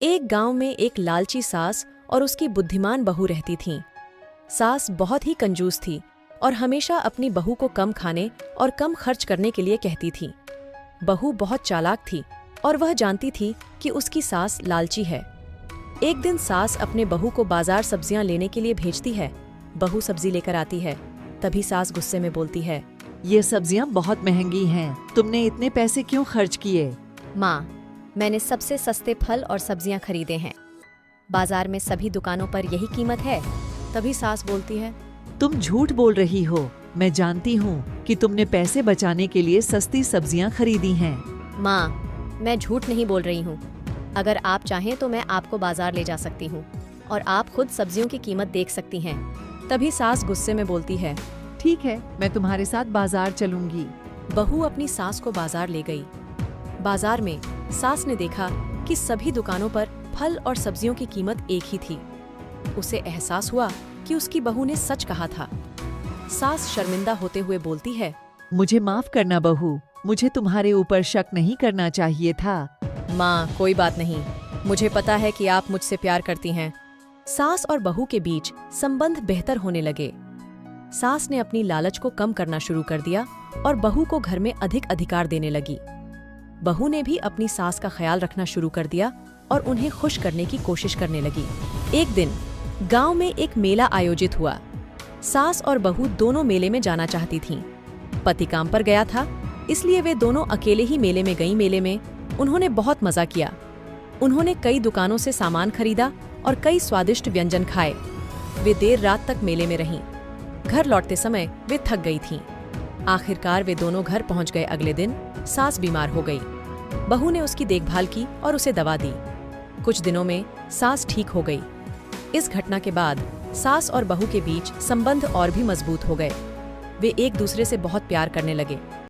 एक गांव में एक लालची सास और उसकी बुद्धिमान बहू रहती थीं। सास बहुत ही कंजूस थी और हमेशा अपनी बहू को कम खाने और कम खर्च करने के लिए कहती थी। बहू बहुत चालाक थी और वह जानती थी कि उसकी सास लालची है। एक दिन सास अपने बहू को बाजार सब्जियां लेने के लिए भेजती है। बहू सब्जी लेकर आती है। तभी सास गुस्से में बोलती है, ये सब्जियां बहुत महंगी हैं। तुमने इतने पैसे क्यों खर्च किए? माँ, मैंने सबसे सस्ते फल और सब्जियां खरीदे हैं। बाजार में सभी दुकानों पर यही कीमत है। तभी सास बोलती है, तुम झूठ बोल रही हो। मैं जानती हूँ कि तुमने पैसे बचाने के लिए सस्ती सब्जियां खरीदी हैं। माँ, मैं झूठ नहीं बोल रही हूँ। अगर आप चाहें तो मैं आपको बाजार ले जा सकती हूँ और आप खुद सब्जियों की कीमत देख सकती हैं। तभी सास गुस्से में बोलती है, ठीक है, मैं तुम्हारे साथ बाजार चलूंगी। बहू अपनी सास को बाजार ले गई। बाजार में सास ने देखा कि सभी दुकानों पर फल और सब्जियों की कीमत एक ही थी। उसे एहसास हुआ कि उसकी बहू ने सच कहा था। सास शर्मिंदा होते हुए बोलती है, मुझे माफ करना बहू, मुझे तुम्हारे ऊपर शक नहीं करना चाहिए था। माँ, कोई बात नहीं। मुझे पता है कि आप मुझसे प्यार करती हैं। सास और बहू के बीच संबंध बेहतर होने लगे। सास ने अपनी लालच को कम करना शुरू कर दिया और बहू को घर में अधिक अधिकार देने लगी। बहू ने भी अपनी सास का ख्याल रखना शुरू कर दिया और उन्हें खुश करने की कोशिश करने लगी। एक दिन गांव में एक मेला आयोजित हुआ। सास और बहू दोनों मेले में जाना चाहती थीं। पति काम पर गया था, इसलिए वे दोनों अकेले ही मेले में गईं। मेले में उन्होंने बहुत मजा किया। उन्होंने कई दुकानों से सामान खरीदा और कई स्वादिष्ट व्यंजन खाए। वे देर रात तक मेले में रहीं। घर लौटते समय वे थक गई थीं। आखिरकार वे दोनों घर पहुंच गए। अगले दिन सास बीमार हो गई। बहू ने उसकी देखभाल की और उसे दवा दी। कुछ दिनों में सास ठीक हो गई। इस घटना के बाद सास और बहू के बीच संबंध और भी मजबूत हो गए। वे एक दूसरे से बहुत प्यार करने लगे।